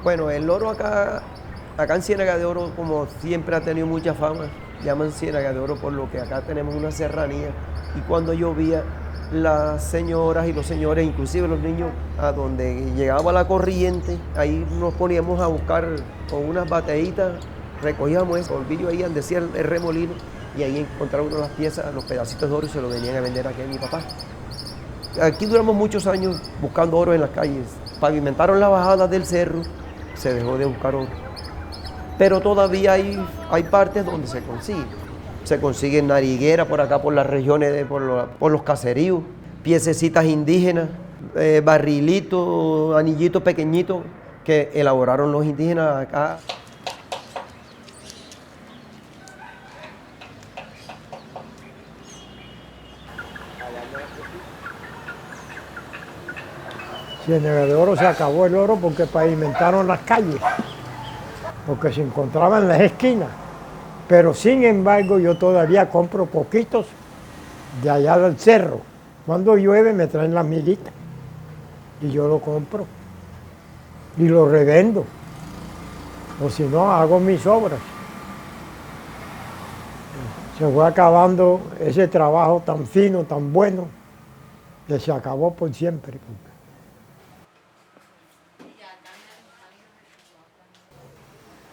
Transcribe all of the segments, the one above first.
Bueno, el oro acá en Ciénaga de Oro, como siempre ha tenido mucha fama, llaman Ciénaga de Oro por lo que acá tenemos una serranía. Y cuando llovía, las señoras y los señores, inclusive los niños, a donde llegaba la corriente, ahí nos poníamos a buscar con unas bateítas, recogíamos ese polvillo ahí donde decía el remolino, y ahí encontraron uno las piezas, los pedacitos de oro y se los venían a vender aquí a mi papá. Aquí duramos muchos años buscando oro en las calles. Pavimentaron las bajadas del cerro, se dejó de buscar oro. Pero todavía hay partes donde se consigue. Se consigue en Nariguera, por acá, por las regiones, por los caseríos, piececitas indígenas, barrilitos, anillitos pequeñitos que elaboraron los indígenas acá. Ciénaga de Oro se acabó el oro porque pavimentaron las calles, porque se encontraba en las esquinas. Pero sin embargo yo todavía compro poquitos de allá del cerro. Cuando llueve me traen las militas y yo lo compro y lo revendo. O si no, hago mis obras. Se fue acabando ese trabajo tan fino, tan bueno, que se acabó por siempre.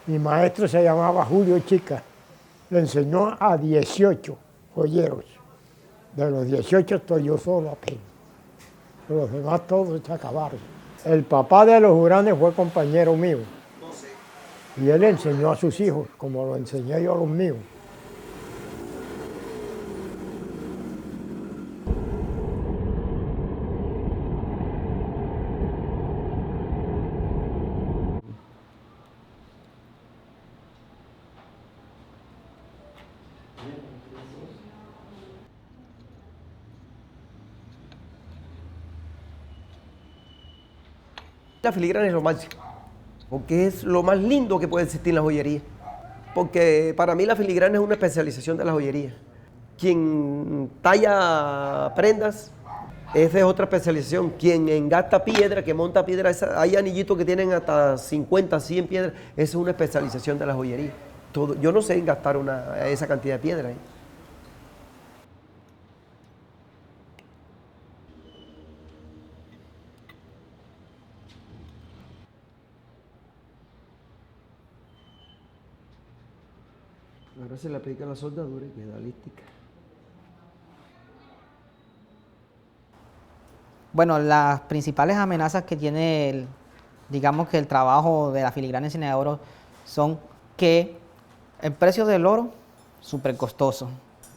Mi maestro se llamaba Julio Chica. Le enseñó a 18 joyeros. De los 18 estoy yo solo apenas. Los demás todos se acabaron. El papá de los Juranes fue compañero mío. Y él enseñó a sus hijos, como lo enseñé yo a los míos. La filigrana es lo máximo, porque es lo más lindo que puede existir en la joyería. Porque para mí la filigrana es una especialización de la joyería. Quien talla prendas, esa es otra especialización. Quien engasta piedra, que monta piedra, hay anillitos que tienen hasta 50, 100 piedras, esa es una especialización de la joyería. Yo no sé engastar esa cantidad de piedra. Ahora se le aplica la soldadura y queda lística. Bueno, las principales amenazas que tiene digamos que el trabajo de la filigrana en Ciénaga de Oro son que el precio del oro, súper costoso,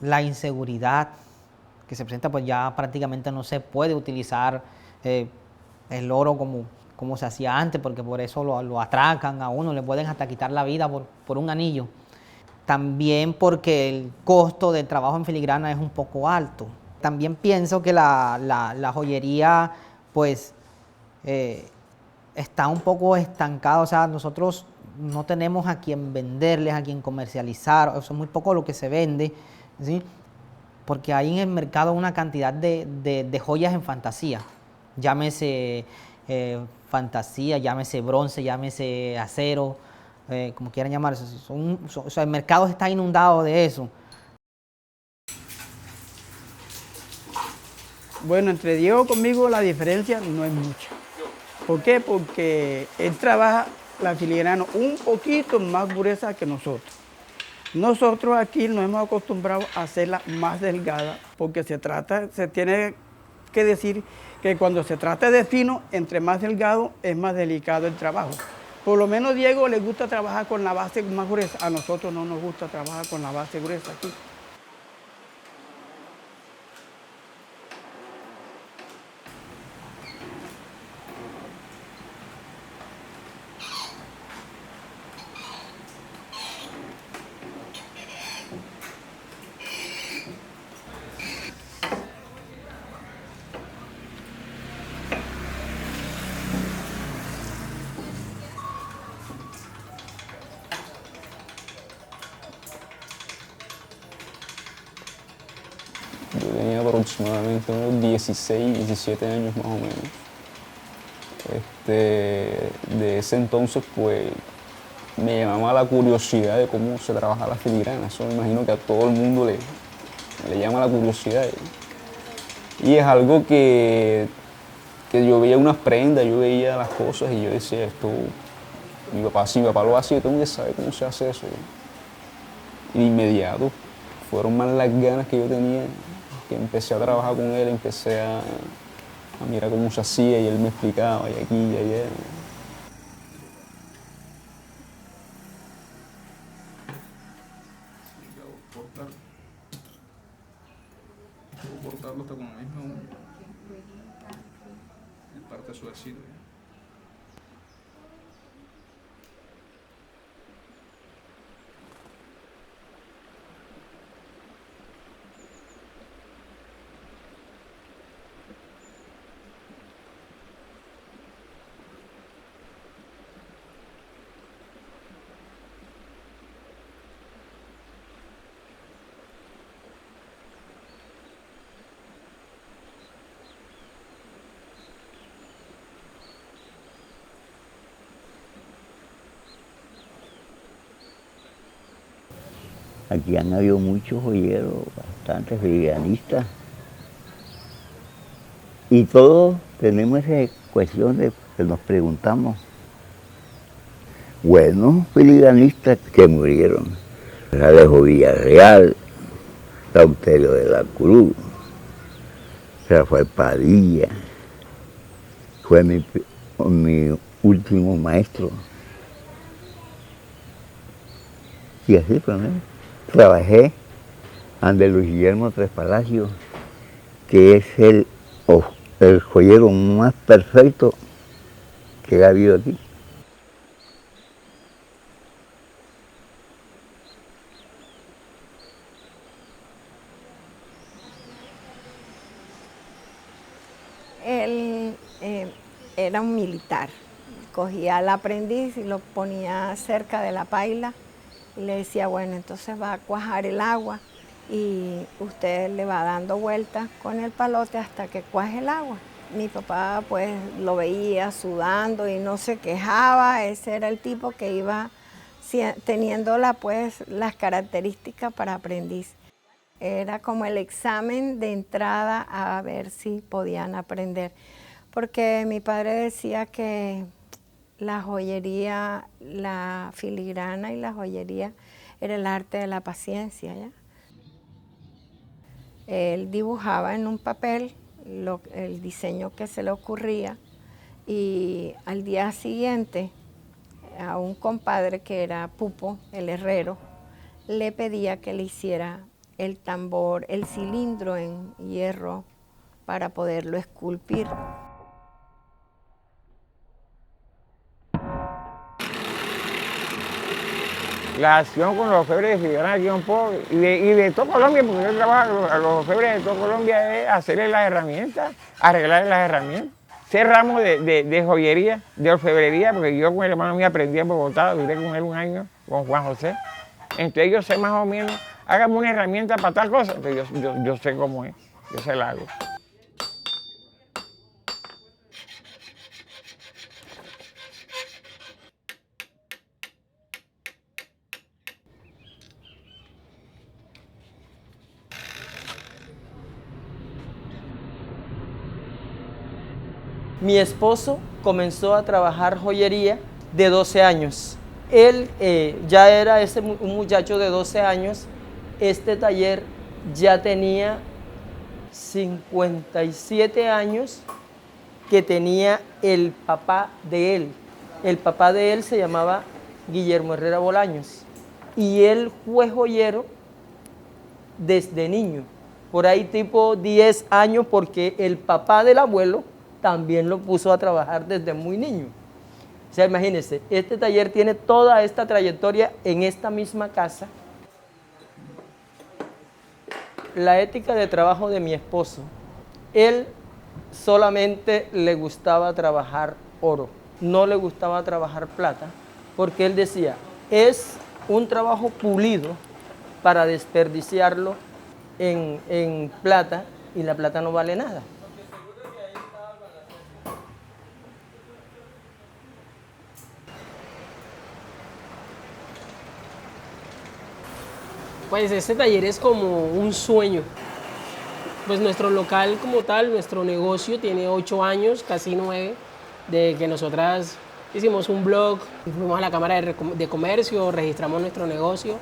la inseguridad que se presenta, pues ya prácticamente no se puede utilizar el oro como se hacía antes, porque por eso lo atracan a uno, le pueden hasta quitar la vida por un anillo. También porque el costo del trabajo en filigrana es un poco alto. También pienso que la joyería pues está un poco estancada, o sea, nosotros no tenemos a quien venderles, a quien comercializar, o sea, es muy poco lo que se vende, ¿sí? Porque hay en el mercado una cantidad de joyas en fantasía, llámese fantasía, llámese bronce, llámese acero, como quieran llamarse, o sea, el mercado está inundado de eso. Bueno, entre Diego conmigo la diferencia no es mucha. ¿Por qué? Porque él trabaja la filigrana un poquito más gruesa que nosotros. Nosotros aquí nos hemos acostumbrado a hacerla más delgada, porque se tiene que decir que cuando se trata de fino, entre más delgado es más delicado el trabajo. Por lo menos a Diego le gusta trabajar con la base más gruesa, a nosotros no nos gusta trabajar con la base gruesa aquí. Yo tenía aproximadamente unos 16, 17 años más o menos. De ese entonces, pues, me llamaba la curiosidad de cómo se trabaja la filigrana. Eso me imagino que a todo el mundo le llama la curiosidad. Y es algo que yo veía unas prendas, yo veía las cosas y yo decía, esto, mi papá lo hace, yo tengo que saber cómo se hace eso. Y de inmediato, fueron más las ganas que yo tenía, que empecé a trabajar con él, empecé a mirar cómo se hacía y él me explicaba, y aquí y allá. Cortarlo hasta con la misma parte suavecita. Aquí han habido muchos joyeros, bastantes filigranistas. Y todos tenemos esa cuestión de que nos preguntamos. Buenos filigranistas que murieron. Alejo Villarreal, Lauterio de la Cruz, Rafael Padilla, fue mi último maestro. Y así pues, ¿no? Trabajé ante Luis Guillermo Tres Palacios, que es el joyero más perfecto que ha habido aquí. Él era un militar, cogía al aprendiz y lo ponía cerca de la paila y le decía, bueno, entonces va a cuajar el agua y usted le va dando vueltas con el palote hasta que cuaje el agua. Mi papá pues lo veía sudando y no se quejaba, ese era el tipo que iba teniendo las características para aprendiz. Era como el examen de entrada a ver si podían aprender, porque mi padre decía que la joyería, la filigrana y la joyería era el arte de la paciencia, ¿ya? Él dibujaba en un papel el diseño que se le ocurría y al día siguiente a un compadre que era Pupo, el herrero, le pedía que le hiciera el tambor, el cilindro en hierro para poderlo esculpir. La acción con los orfebres de filigrana aquí un poco, y de todo Colombia, porque yo trabajo a los orfebres de todo Colombia, es hacerle las herramientas, arreglarle las herramientas. Sé ramos de joyería, de orfebrería, porque yo con el hermano mío aprendí en Bogotá, duré con él un año, con Juan José. Entonces yo sé más o menos, hágame una herramienta para tal cosa, entonces yo sé cómo es, yo se la hago. Mi esposo comenzó a trabajar joyería de 12 años. Él ya era un muchacho de 12 años. Este taller ya tenía 57 años que tenía el papá de él. El papá de él se llamaba Guillermo Herrera Bolaños. Y él fue joyero desde niño, por ahí tipo 10 años, porque el papá del abuelo también lo puso a trabajar desde muy niño. O sea, imagínense, este taller tiene toda esta trayectoria en esta misma casa. La ética de trabajo de mi esposo, él solamente le gustaba trabajar oro, no le gustaba trabajar plata, porque él decía, es un trabajo pulido para desperdiciarlo en plata, y la plata no vale nada. Pues este taller es como un sueño. Pues nuestro local como tal, nuestro negocio tiene 8 años, casi 9, de que nosotras hicimos un blog, fuimos a la Cámara de Comercio, registramos nuestro negocio,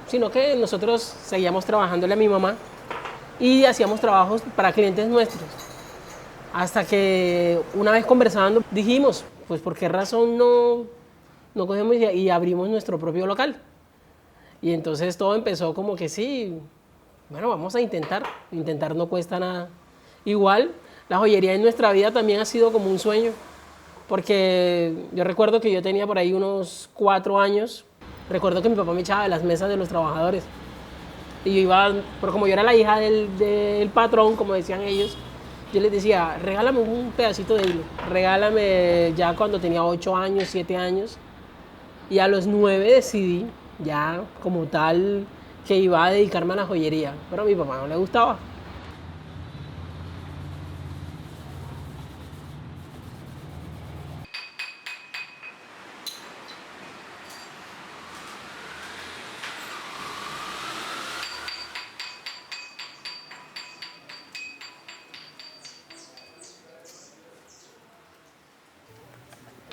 sino que nosotros seguíamos trabajándole a mi mamá y hacíamos trabajos para clientes nuestros. Hasta que una vez conversando dijimos, pues ¿por qué razón no cogemos y abrimos nuestro propio local? Y entonces todo empezó como que sí, bueno, vamos a intentar no cuesta nada. Igual, la joyería en nuestra vida también ha sido como un sueño, porque yo recuerdo que yo tenía por ahí unos 4 años, recuerdo que mi papá me echaba de las mesas de los trabajadores, y yo iba, pero como yo era la hija del patrón, como decían ellos, yo les decía, regálame un pedacito de hilo, regálame ya cuando tenía 8 años, 7 años, y a los 9 decidí ya como tal que iba a dedicarme a la joyería, pero a mi papá no le gustaba.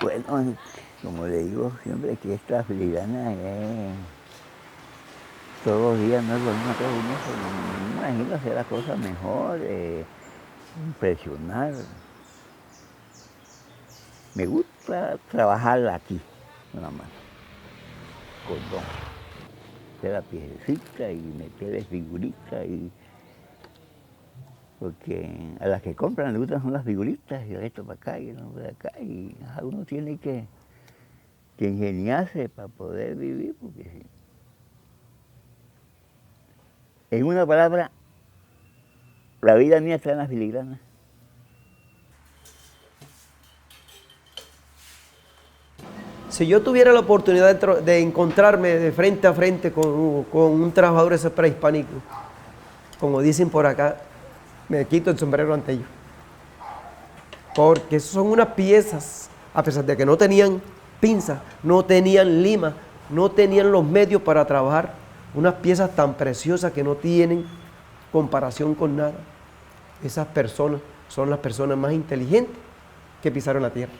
Bueno, como le digo siempre, que esta filigrana es todos los días, no es lo mismo que uno me imagino hacer las cosas mejor, impresionar. Me gusta trabajarla aquí, nada más, cordón, hacer la piececita y meterle figuritas, porque a las que compran les gustan son las figuritas, y esto para acá y esto para acá, y uno tiene que ingeniarse para poder vivir, porque sí. En una palabra, la vida mía está en la filigrana. Si yo tuviera la oportunidad de encontrarme de frente a frente con un trabajador ese prehispánico, como dicen por acá, me quito el sombrero ante ellos. Porque son unas piezas, a pesar de que no tenían pinzas, no tenían lima, no tenían los medios para trabajar, unas piezas tan preciosas que no tienen comparación con nada. Esas personas son las personas más inteligentes que pisaron la tierra.